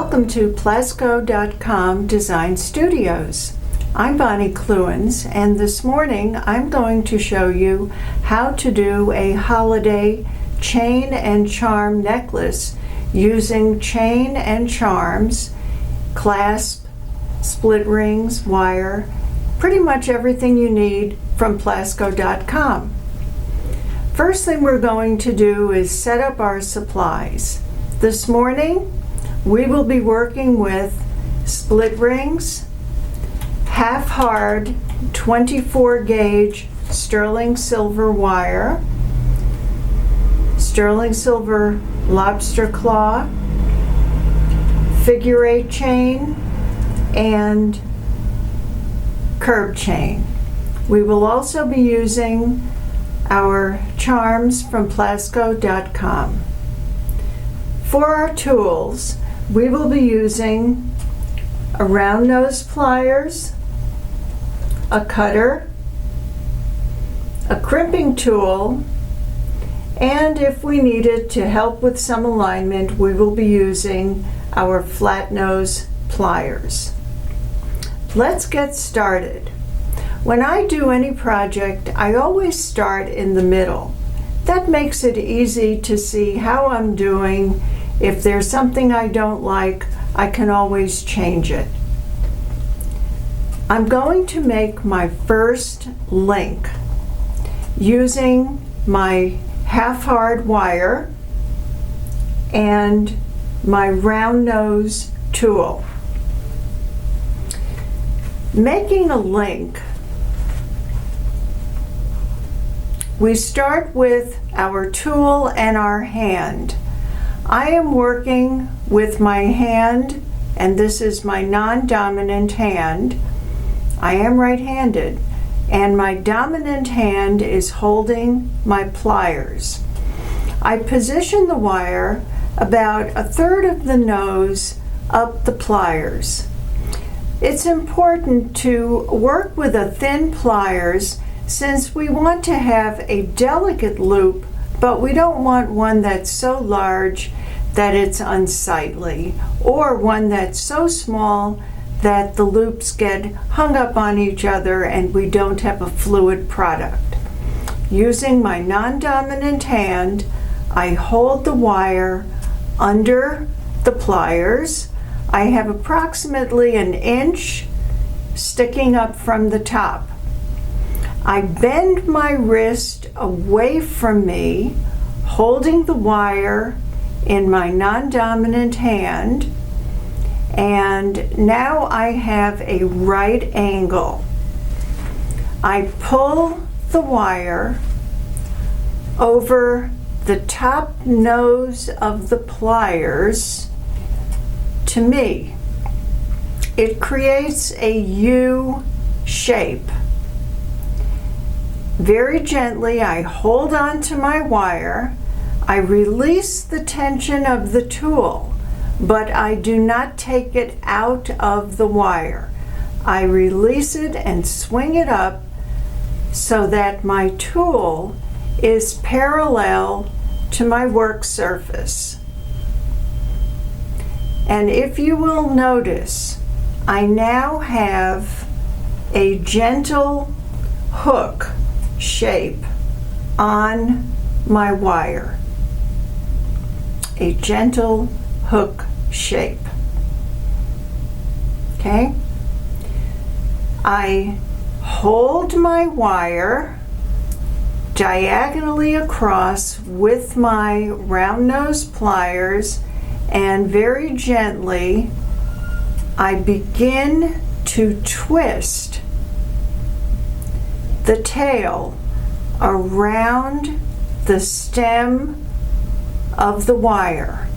Welcome to Plazko.com Design Studios. I'm Bonnie Clewans, and this morning I'm going to show you how to do a holiday chain and charm necklace using chain and charms, clasp, split rings, wire, pretty much everything you need from Plazko.com. First thing we're going to do is set up our supplies. This morning we will be working with split rings, half hard 24 gauge sterling silver wire, sterling silver lobster claw, figure 8 chain, and curb chain. We will also be using our charms from Plazko.com. For our tools, we will be using a round nose pliers, a cutter, a crimping tool, and if we need it to help with some alignment, we will be using our flat nose pliers. Let's get started. When I do any project, I always start in the middle. That makes it easy to see how I'm doing. If there's something I don't like, I can always change it. I'm going to make my first link using my half hard wire and my round nose tool. Making a link, we start with our tool and our hand. I am working with my hand, and this is my non-dominant hand. I am right-handed, and my dominant hand is holding my pliers. I position the wire about 1/3 of the nose up the pliers. It's important to work with a thin pliers since we want to have a delicate loop, but we don't want one that's so large that it's unsightly, or one that's so small that the loops get hung up on each other and we don't have a fluid product. Using my non-dominant hand, I hold the wire under the pliers. I have approximately 1 inch sticking up from the top. I bend my wrist away from me, holding the wire in my non-dominant hand, and now I have a right angle. I pull the wire over the top nose of the pliers to me. It creates a U shape. Very gently, I hold on to my wire. I release the tension of the tool, but I do not take it out of the wire. I release it and swing it up so that my tool is parallel to my work surface. And if you will notice, I now have a gentle hook shape on my wire. A gentle hook shape. Okay? I hold my wire diagonally across with my round nose pliers, and very gently I begin to twist the tail around the stem of the wire,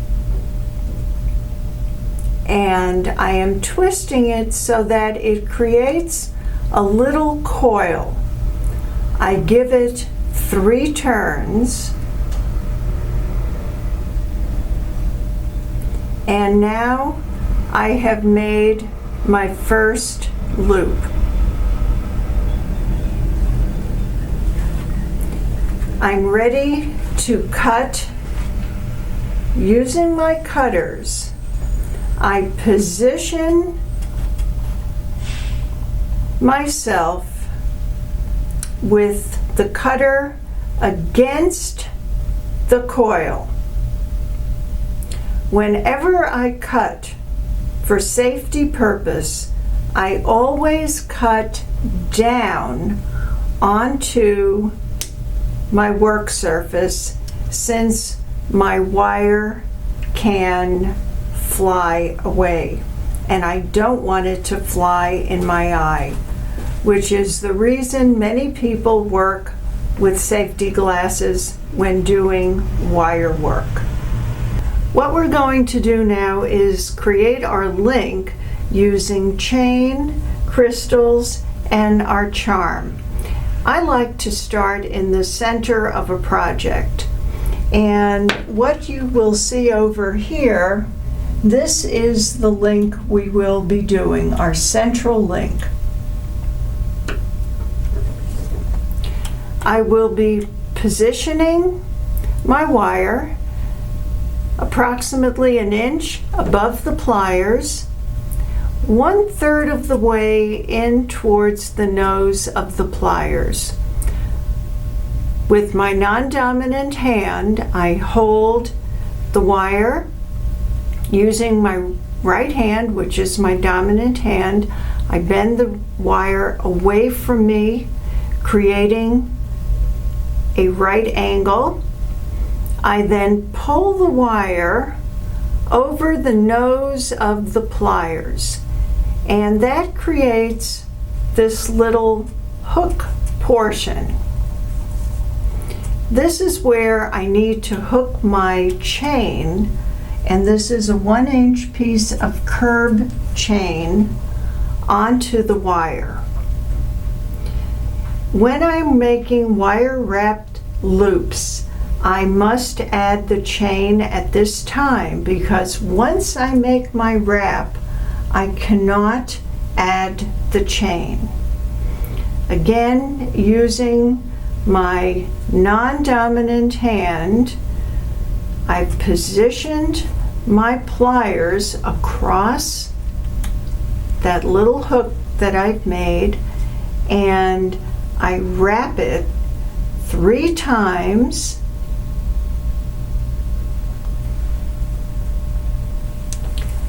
and I am twisting it so that it creates a little coil. I give it 3 turns, and now I have made my first loop. I'm ready to cut using my cutters. I position myself with the cutter against the coil. Whenever I cut for safety purpose, I always cut down onto my work surface, since my wire can fly away and I don't want it to fly in my eye, which is the reason many people work with safety glasses when doing wire work. What we're going to do now is create our link using chain, crystals, and our charm. I like to start in the center of a project, and what you will see over here, this is the link we will be doing, our central link. I will be positioning my wire approximately an inch above the pliers, 1/3 of the way in towards the nose of the pliers. With my non-dominant hand, I hold the wire using my right hand, which is my dominant hand. I bend the wire away from me, creating a right angle. I then pull the wire over the nose of the pliers, and that creates this little hook portion. This is where I need to hook my chain, and this is a 1-inch piece of curb chain onto the wire. When I'm making wire wrapped loops, I must add the chain at this time, because once I make my wrap, I cannot add the chain. Again, using my non-dominant hand, I've positioned my pliers across that little hook that I've made, and I wrap it 3 times,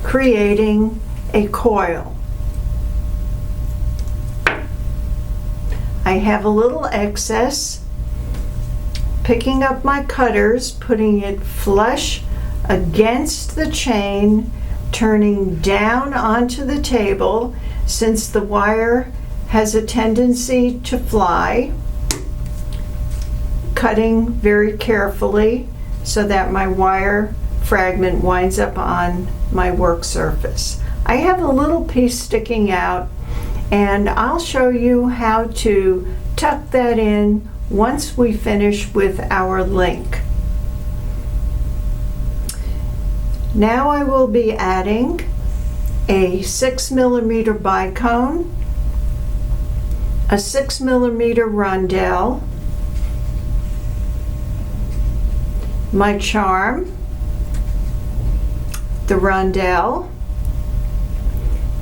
creating a coil. I have a little excess, picking up my cutters, putting it flush against the chain, turning down onto the table, since the wire has a tendency to fly, cutting very carefully so that my wire fragment winds up on my work surface. I have a little piece sticking out, and I'll show you how to tuck that in once we finish with our link. Now I will be adding a 6mm bicone, a 6mm rondelle, my charm, the rondelle,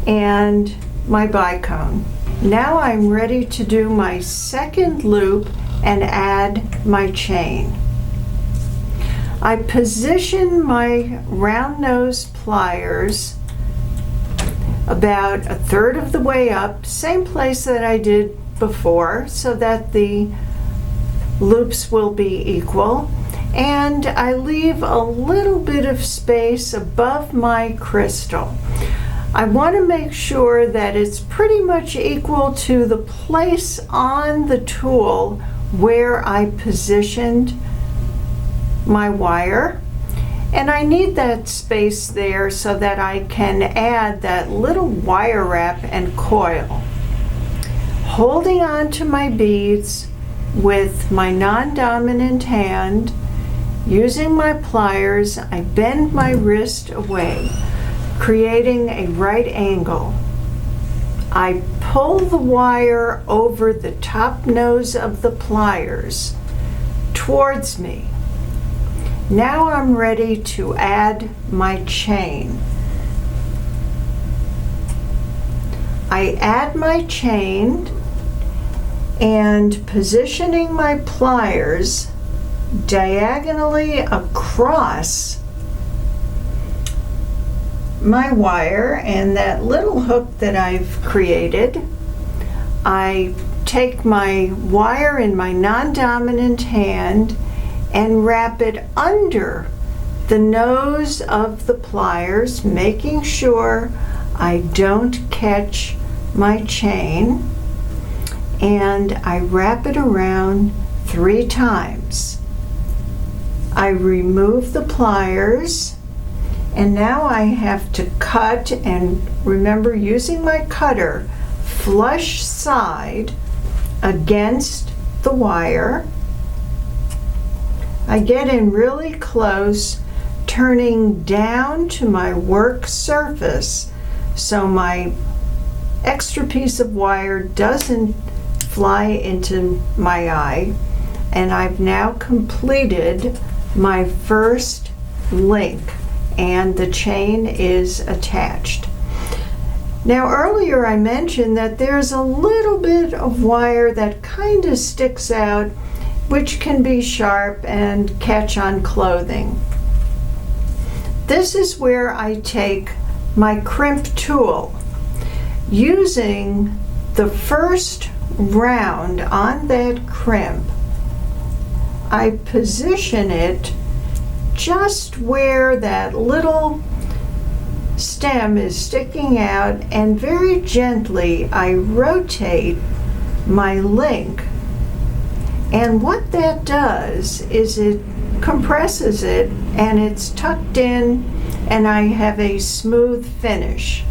and my bicone. Now I'm ready to do my second loop and add my chain. I position my round nose pliers about 1/3 of the way up, same place that I did before, so that the loops will be equal. And I leave a little bit of space above my crystal. I want to make sure that it's pretty much equal to the place on the tool where I positioned my wire, and I need that space there so that I can add that little wire wrap and coil. Holding on to my beads with my non-dominant hand, using my pliers, I bend my wrist away, creating a right angle. I pull the wire over the top nose of the pliers towards me. Now I'm ready to add my chain. I add my chain and positioning my pliers diagonally across my wire and that little hook that I've created, I take my wire in my non-dominant hand and wrap it under the nose of the pliers, making sure I don't catch my chain, and I wrap it around 3 times. I remove the pliers, and now I have to cut, and remember, using my cutter, flush side against the wire. I get in really close, turning down to my work surface so my extra piece of wire doesn't fly into my eye, and I've now completed my first link and the chain is attached. Now earlier I mentioned that there's a little bit of wire that kind of sticks out, which can be sharp and catch on clothing. This is where I take my crimp tool. Using the first round on that crimp, I position it just where that little stem is sticking out, and very gently I rotate my link, and what that does is it compresses it and it's tucked in and I have a smooth finish.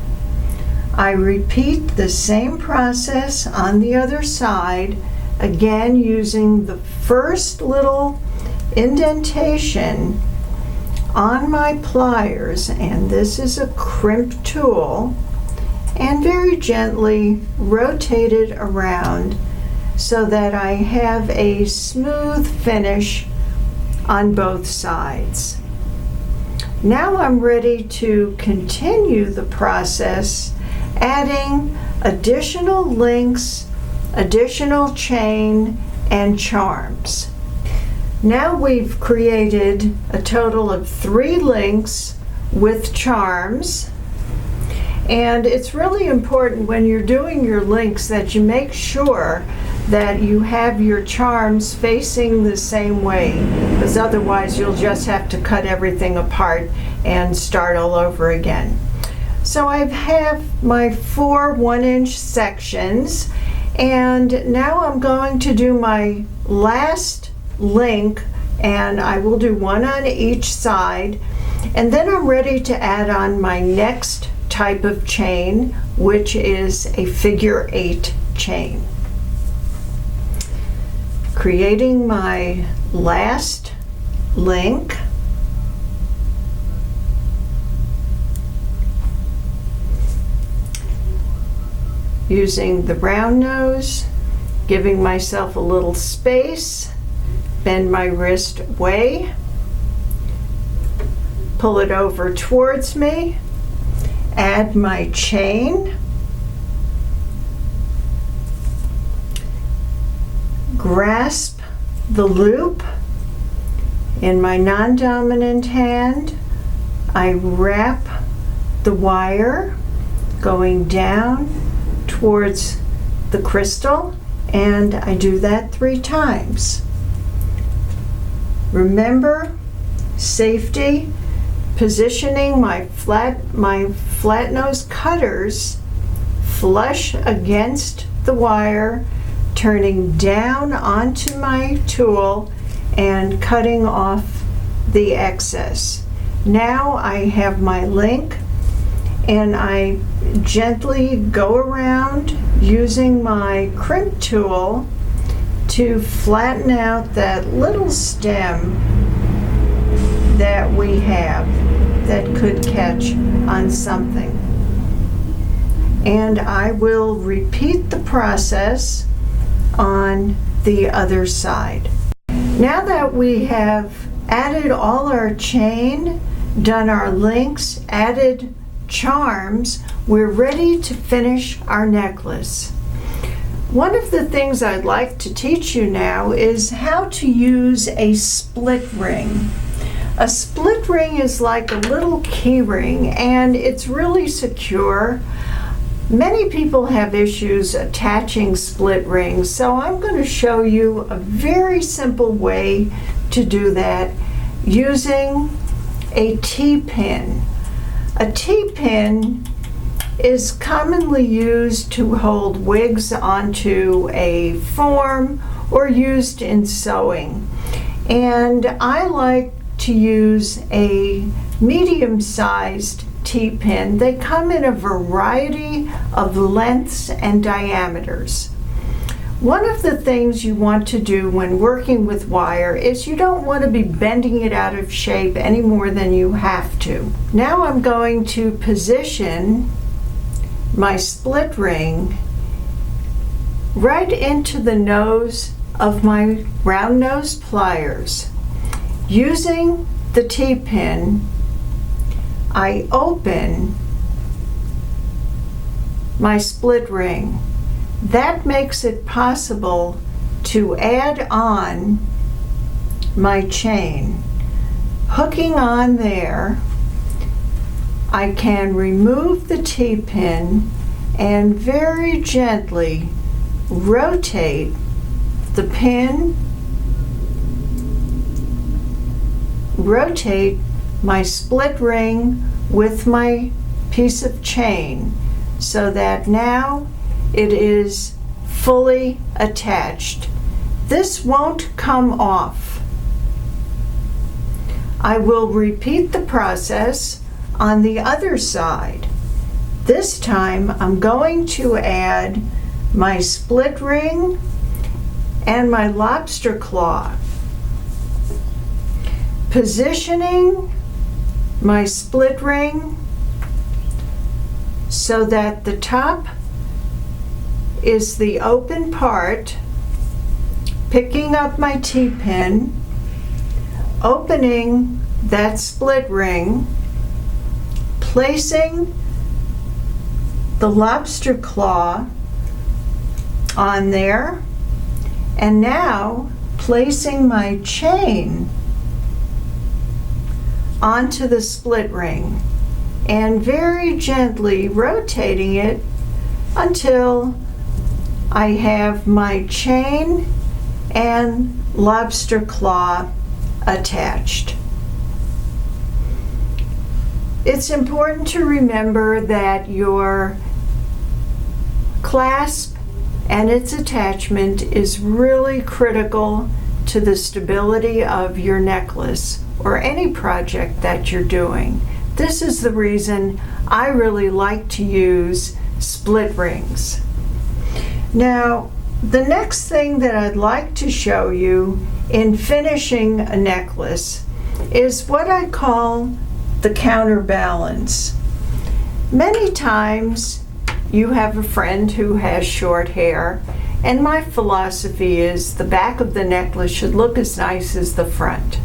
I repeat the same process on the other side, again using the first little indentation on my pliers, and this is a crimp tool, and very gently rotate it around so that I have a smooth finish on both sides. Now I'm ready to continue the process, adding additional links, additional chain, and charms. Now we've created a total of 3 links with charms, and it's really important when you're doing your links that you make sure that you have your charms facing the same way, because otherwise you'll just have to cut everything apart and start all over again. So I have my 4 1-inch sections, and now I'm going to do my last link, and I will do 1 on each side, and then I'm ready to add on my next type of chain, which is a figure 8 chain. Creating my last link, using the round nose, giving myself a little space, bend my wrist away, pull it over towards me, add my chain, grasp the loop in my non-dominant hand. I wrap the wire going down towards the crystal, and I do that 3 times. Remember, safety, positioning my flat nose cutters flush against the wire, turning down onto my tool and cutting off the excess. Now I have my link, and I gently go around using my crimp tool to flatten out that little stem that we have that could catch on something. And I will repeat the process on the other side. Now that we have added all our chain, done our links, added charms, we're ready to finish our necklace. One of the things I'd like to teach you now is how to use a split ring. A split ring is like a little key ring, and it's really secure. Many people have issues attaching split rings, so I'm going to show you a very simple way to do that using a T-pin. A T-pin is commonly used to hold wigs onto a form or used in sewing. And I like to use a medium-sized T-pin. They come in a variety of lengths and diameters. One of the things you want to do when working with wire is you don't want to be bending it out of shape any more than you have to. Now I'm going to position my split ring right into the nose of my round nose pliers. Using the T-pin, I open my split ring. That makes it possible to add on my chain. Hooking on there, I can remove the T-pin and very gently rotate the pin, rotate my split ring with my piece of chain so that now it is fully attached. This won't come off. I will repeat the process on the other side. This time I'm going to add my split ring and my lobster claw, positioning my split ring so that the top is the open part, picking up my T-pin, opening that split ring, placing the lobster claw on there, and now placing my chain onto the split ring and very gently rotating it until I have my chain and lobster claw attached. It's important to remember that your clasp and its attachment is really critical to the stability of your necklace or any project that you're doing. This is the reason I really like to use split rings. Now, the next thing that I'd like to show you in finishing a necklace is what I call the counterbalance. Many times you have a friend who has short hair, and my philosophy is the back of the necklace should look as nice as the front.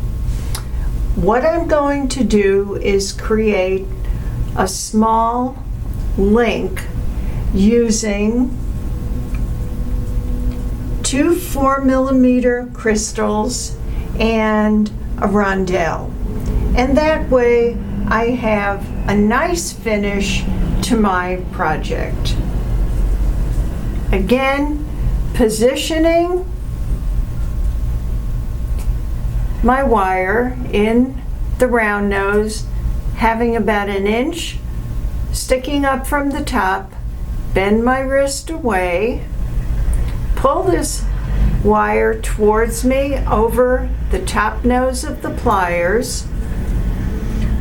What I'm going to do is create a small link using two 4mm crystals and a rondelle. And that way I have a nice finish to my project. Again, positioning my wire in the round nose, having about an inch sticking up from the top, bend my wrist away, pull this wire towards me over the top nose of the pliers,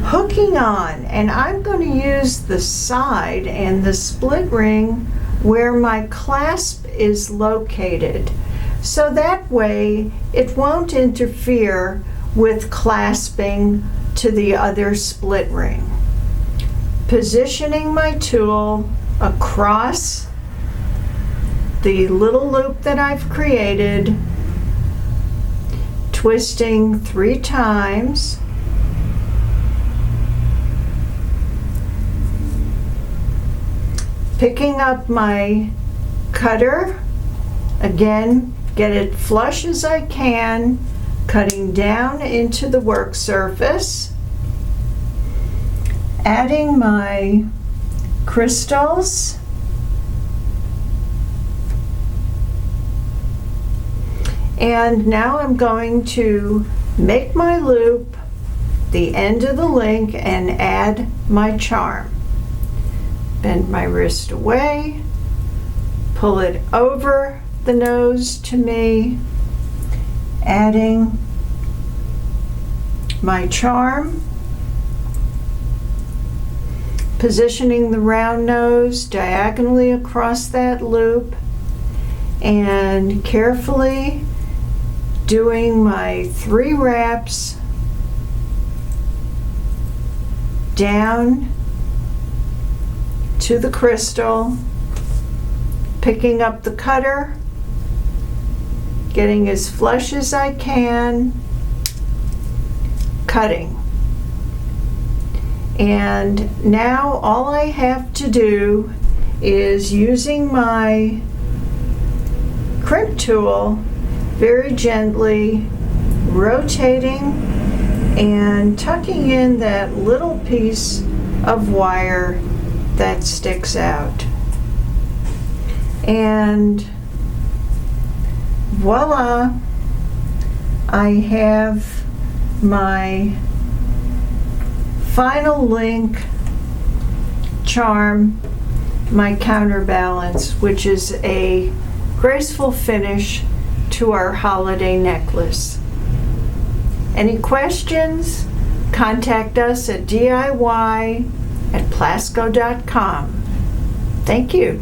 hooking on, and I'm going to use the side and the split ring where my clasp is located, so that way it won't interfere with clasping to the other split ring. Positioning my tool across the little loop that I've created, twisting 3 times, Picking up my cutter, again, get it flush as I can, cutting down into the work surface, adding my crystals, and now I'm going to make my loop, the end of the link, and add my charm. Bend my wrist away, pull it over the nose to me, adding my charm, positioning the round nose diagonally across that loop, and carefully doing my 3 wraps down to the crystal, picking up the cutter, getting as flush as I can, cutting. And now all I have to do is, using my crimp tool, very gently rotating and tucking in that little piece of wire that sticks out. And voila, I have my final link charm, my counterbalance, which is a graceful finish to our holiday necklace. Any questions? Contact us at DIY at Plazko.com. Thank you.